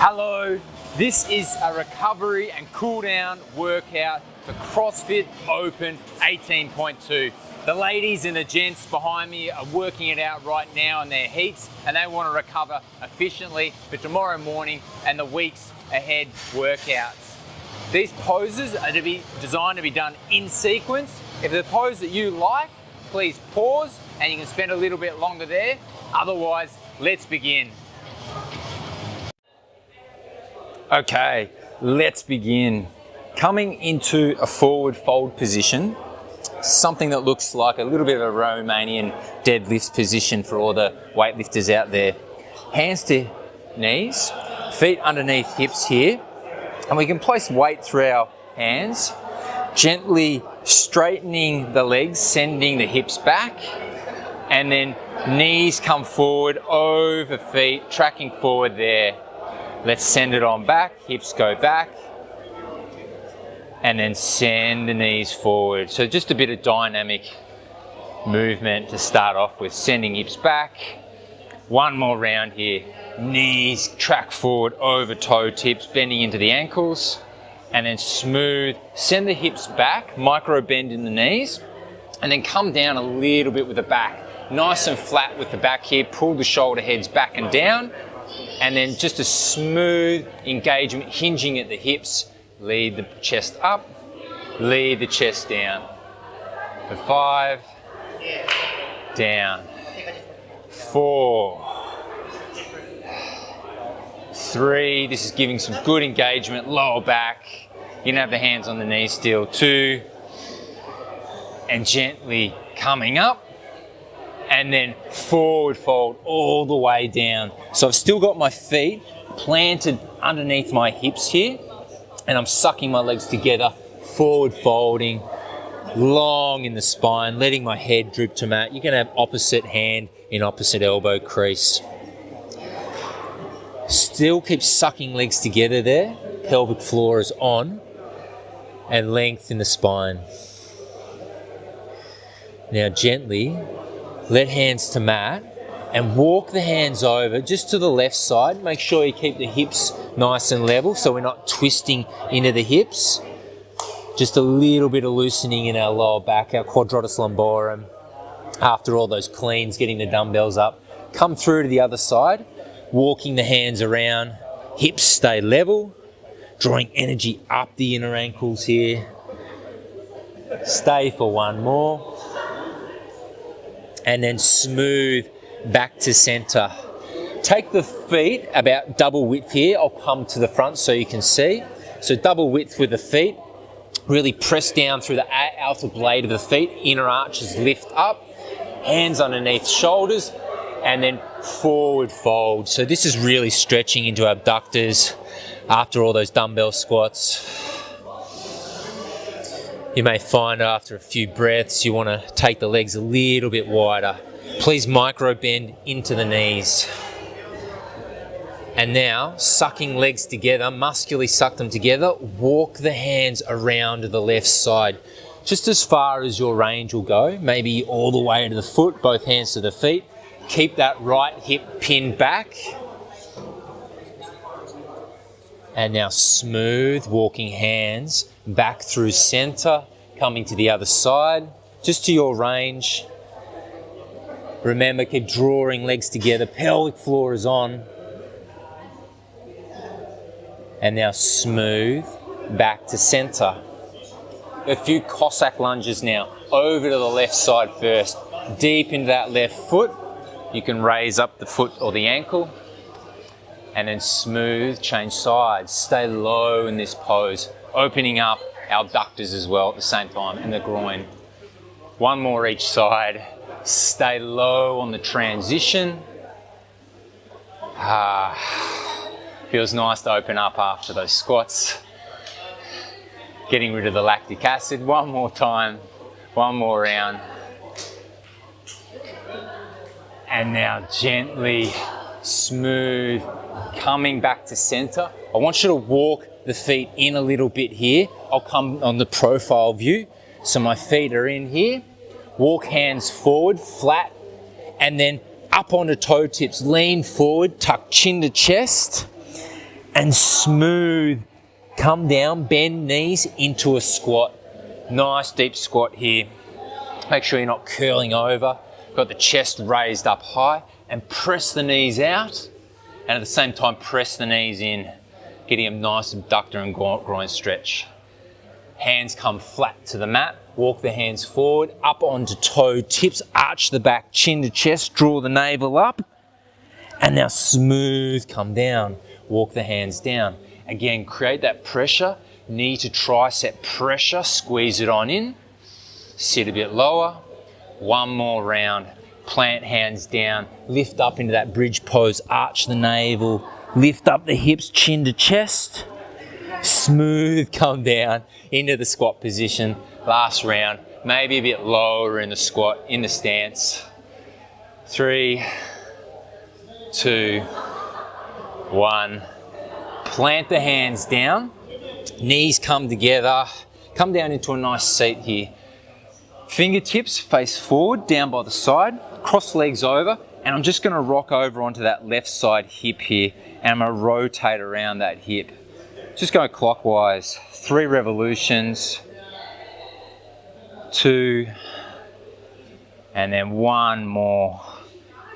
Hello, this is a recovery and cool down workout for CrossFit Open 18.2. The ladies and the gents behind me are working it out right now in their heats and they want to recover efficiently for tomorrow morning and the weeks ahead workouts. These poses are designed to be done in sequence. If the pose that you like, please pause and you can spend a little bit longer there. Otherwise, let's begin. Okay, let's begin. Coming into a forward fold position, something that looks like a little bit of a Romanian deadlift position for all the weightlifters out there. Hands to knees, feet underneath hips here, and we can place weight through our hands, gently straightening the legs, sending the hips back, and then knees come forward over feet, tracking forward there. Let's send it on back, hips go back, and then send the knees forward. So just a bit of dynamic movement to start off with, sending hips back. One more round here. Knees track forward over toe tips, bending into the ankles, and then smooth. Send the hips back, micro bend in the knees, and then come down a little bit with the back. Nice and flat with the back here, pull the shoulder heads back and down, and then just a smooth engagement, hinging at the hips. Lead the chest up, lead the chest down. For 5, down. 4, 3, this is giving some good engagement, lower back. You can have the hands on the knees still. 2, and gently coming up, and then forward fold all the way down. So I've still got my feet planted underneath my hips here, and I'm sucking my legs together, forward folding, long in the spine, letting my head droop to mat. You can have opposite hand in opposite elbow crease. Still keep sucking legs together there. Pelvic floor is on, and length in the spine. Now gently let hands to mat and walk the hands over just to the left side. Make sure you keep the hips nice and level so we're not twisting into the hips. Just a little bit of loosening in our lower back, our quadratus lumborum. After all those cleans, getting the dumbbells up. Come through to the other side, walking the hands around. Hips stay level, drawing energy up the inner ankles here. Stay for one more. And then smooth back to center. Take the feet about double width here. I'll come to the front so you can see. So double width with the feet. Really press down through the outer blade of the feet. Inner arches lift up. Hands underneath shoulders. And then forward fold. So this is really stretching into abductors after all those dumbbell squats. You may find after a few breaths you want to take the legs a little bit wider. Please micro bend into the knees. And now, sucking legs together, muscularly suck them together, walk the hands around to the left side. Just as far as your range will go, maybe all the way to the foot, both hands to the feet. Keep that right hip pinned back. And now smooth, walking hands back through center, coming to the other side, just to your range. Remember, keep drawing legs together, pelvic floor is on. And now smooth, back to center. A few Cossack lunges now, over to the left side first. Deep into that left foot. You can raise up the foot or the ankle. And then smooth, change sides. Stay low in this pose, opening up our abductors as well at the same time, and the groin. One more each side. Stay low on the transition. Feels nice to open up after those squats. Getting rid of the lactic acid. One more time, one more round. And now gently, smooth, coming back to center. I want you to walk the feet in a little bit here. I'll come on the profile view. So my feet are in here. Walk hands forward, flat, and then up onto toe tips. Lean forward, tuck chin to chest, and smooth. Come down, bend knees into a squat. Nice deep squat here. Make sure you're not curling over. Got the chest raised up high, and press the knees out. And at the same time, press the knees in, getting a nice abductor and groin stretch. Hands come flat to the mat. Walk the hands forward, up onto toe tips, arch the back, chin to chest, draw the navel up. And now smooth, come down. Walk the hands down. Again, create that pressure, knee to tricep pressure, squeeze it on in. Sit a bit lower. One more round. Plant hands down, lift up into that bridge pose, arch the navel, lift up the hips, chin to chest. Smooth, come down into the squat position. Last round, maybe a bit lower in the squat, in the stance. 3, 2, 1. Plant the hands down, knees come together, come down into a nice seat here. Fingertips face forward, down by the side, cross legs over, and I'm just gonna rock over onto that left side hip here, and I'm gonna rotate around that hip. Just go clockwise, 3 revolutions, 2, and then 1 more.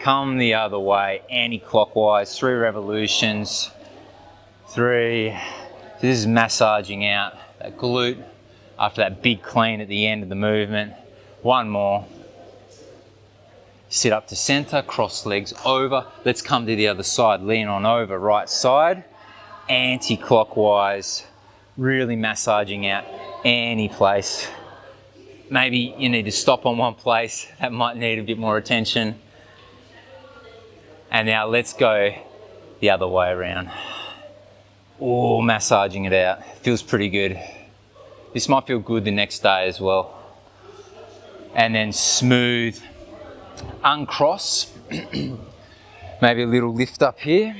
Come the other way, anti-clockwise, 3 revolutions, 3. This is massaging out that glute after that big clean at the end of the movement. 1 more. Sit up to center, cross legs over. Let's come to the other side, lean on over, right side. Anti-clockwise, really massaging out any place. Maybe you need to stop on one place, that might need a bit more attention. And now let's go the other way around. Oh, massaging it out, feels pretty good. This might feel good the next day as well. And then smooth, uncross, maybe a little lift up here.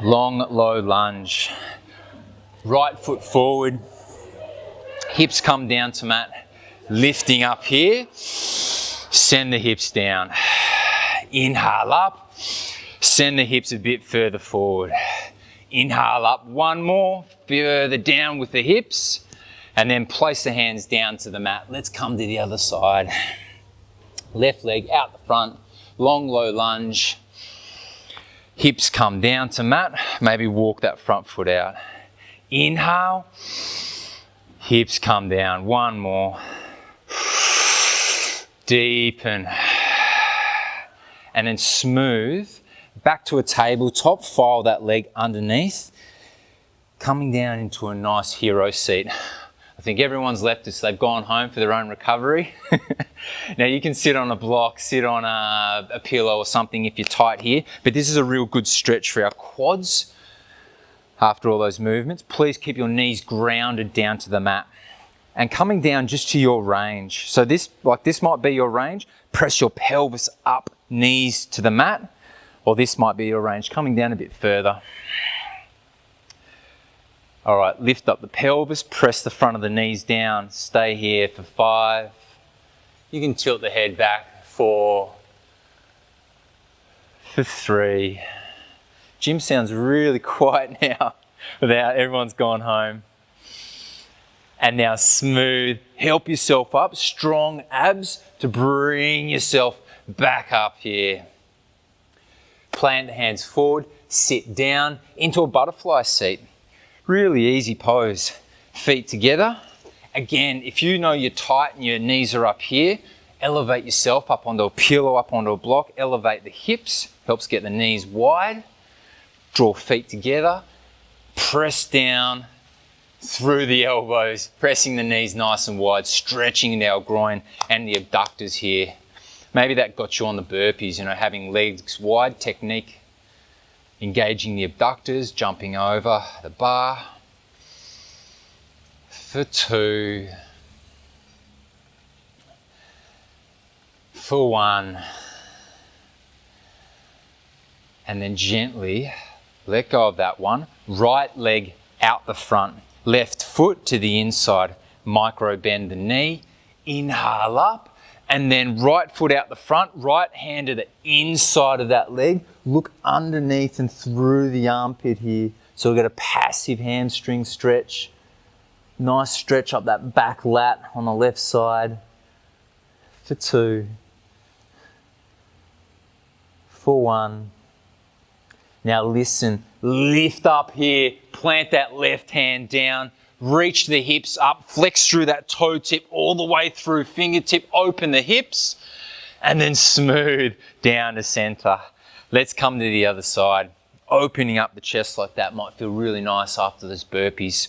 Long, low lunge. Right foot forward, hips come down to mat, lifting up here, send the hips down. Inhale up, send the hips a bit further forward. Inhale up, 1 more, further down with the hips, and then place the hands down to the mat. Let's come to the other side. Left leg out the front, long, low lunge. Hips come down to mat, maybe walk that front foot out. Inhale, hips come down, 1 more. Deepen. And then smooth, back to a tabletop, file that leg underneath, coming down into a nice hero seat. I think everyone's left us, they've gone home for their own recovery. Now you can sit on a block, sit on a pillow or something if you're tight here, but this is a real good stretch for our quads after all those movements. Please keep your knees grounded down to the mat and coming down just to your range. So this might be your range, press your pelvis up, knees to the mat, or this might be your range, coming down a bit further. All right, lift up the pelvis, press the front of the knees down, stay here for 5. You can tilt the head back, 4, for 3. Gym sounds really quiet now without everyone's gone home. And now smooth, help yourself up, strong abs to bring yourself back up here. Plant the hands forward, sit down into a butterfly seat. Really easy pose. Feet together. Again, if you know you're tight and your knees are up here, elevate yourself up onto a pillow, up onto a block, elevate the hips, helps get the knees wide. Draw feet together, press down through the elbows, pressing the knees nice and wide, stretching into our groin and the abductors here. Maybe that got you on the burpees, having legs wide technique. Engaging the abductors, jumping over the bar. For 2. For 1. And then gently let go of that one. Right leg out the front. Left foot to the inside. Micro bend the knee. Inhale up and then right foot out the front, right hand to the inside of that leg. Look underneath and through the armpit here. So we've got a passive hamstring stretch. Nice stretch up that back lat on the left side. For 2. For 1. Now listen, lift up here, plant that left hand down, reach the hips up, flex through that toe tip all the way through fingertip, open the hips, and then smooth down to center. Let's come to the other side. Opening up the chest like that might feel really nice after those burpees.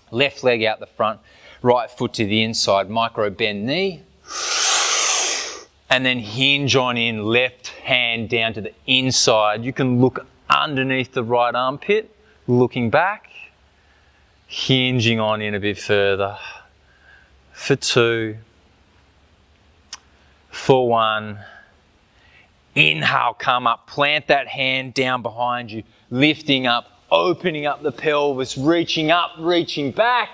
Left leg out the front, right foot to the inside, micro bend knee. And then hinge on in, left hand down to the inside. You can look underneath the right armpit, looking back, hinging on in a bit further. For 2, for 1. Inhale, come up, plant that hand down behind you, lifting up, opening up the pelvis, reaching up, reaching back,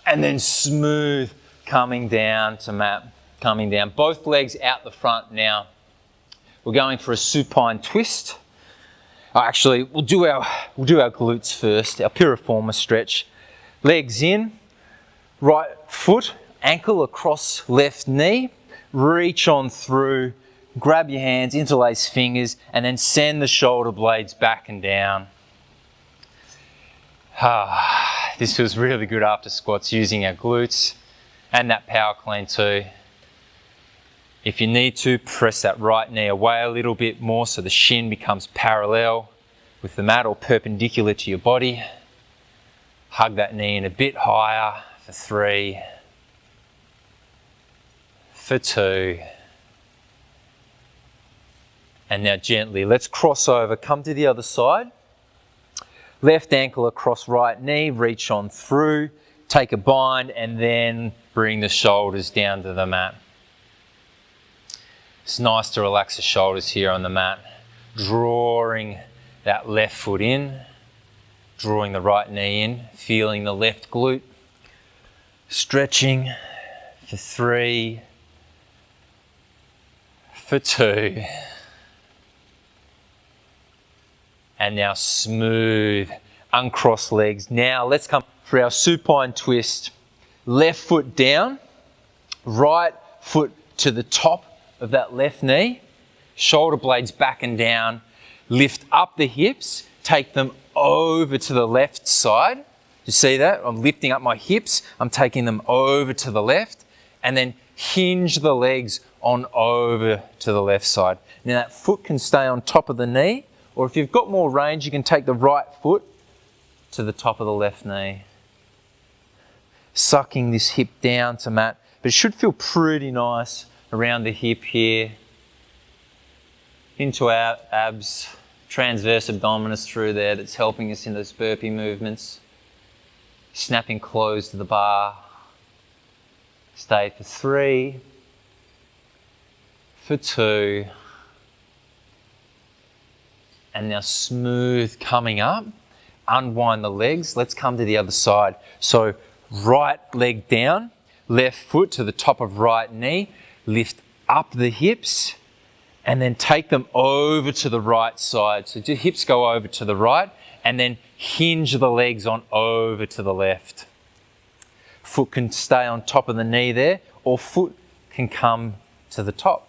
and then smooth coming down to mat, coming down. Both legs out the front now. We're going for a supine twist. Actually, we'll do our glutes first, our piriformis stretch. Legs in, right foot, ankle across left knee, reach on through, grab your hands, interlace fingers, and then send the shoulder blades back and down. This feels really good after squats using our glutes and that power clean too. If you need to, press that right knee away a little bit more so the shin becomes parallel with the mat or perpendicular to your body. Hug that knee in a bit higher for 3, for 2. And now gently, let's cross over, come to the other side. Left ankle across right knee, reach on through, take a bind, and then bring the shoulders down to the mat. It's nice to relax the shoulders here on the mat, drawing that left foot in, drawing the right knee in, feeling the left glute, stretching for 3, for 2, and now smooth, uncross legs. Now let's come for our supine twist. Left foot down, right foot to the top of that left knee, shoulder blades back and down, lift up the hips, take them over to the left side. You see that? I'm lifting up my hips, I'm taking them over to the left, and then hinge the legs on over to the left side. Now that foot can stay on top of the knee, or if you've got more range, you can take the right foot to the top of the left knee. Sucking this hip down to mat, but it should feel pretty nice around the hip here, into our abs, transverse abdominis through there that's helping us in those burpee movements. Snapping close to the bar. Stay for 3, for 2, and now smooth coming up. Unwind the legs. Let's come to the other side. So right leg down, left foot to the top of right knee, lift up the hips, and then take them over to the right side. So your hips go over to the right, and then hinge the legs on over to the left. Foot can stay on top of the knee there, or foot can come to the top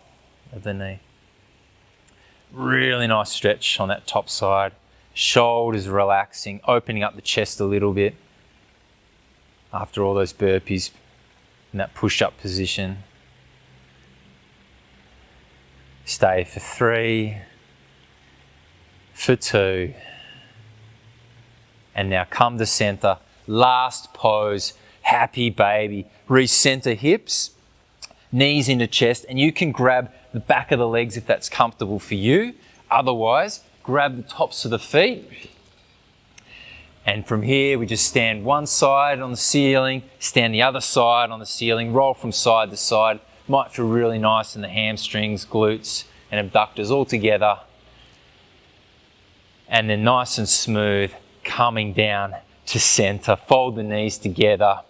of the knee. Really nice stretch on that top side. Shoulders relaxing, opening up the chest a little bit after all those burpees in that push-up position. Stay for 3, for 2, and now come to center. Last pose, happy baby. Recenter hips, knees into chest, and you can grab the back of the legs if that's comfortable for you. Otherwise, grab the tops of the feet. And from here, we just stand one side on the ceiling, stand the other side on the ceiling, roll from side to side. Might feel really nice in the hamstrings, glutes, and abductors all together. And then nice and smooth, coming down to center. Fold the knees together.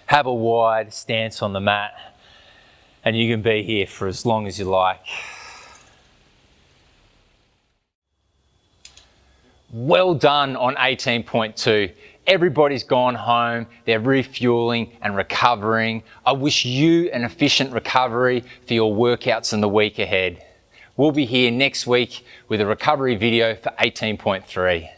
Have a wide stance on the mat. and you can be here for as long as you like. Well done on 18.2. Everybody's gone home, they're refueling and recovering. I wish you an efficient recovery for your workouts in the week ahead. We'll be here next week with a recovery video for 18.3.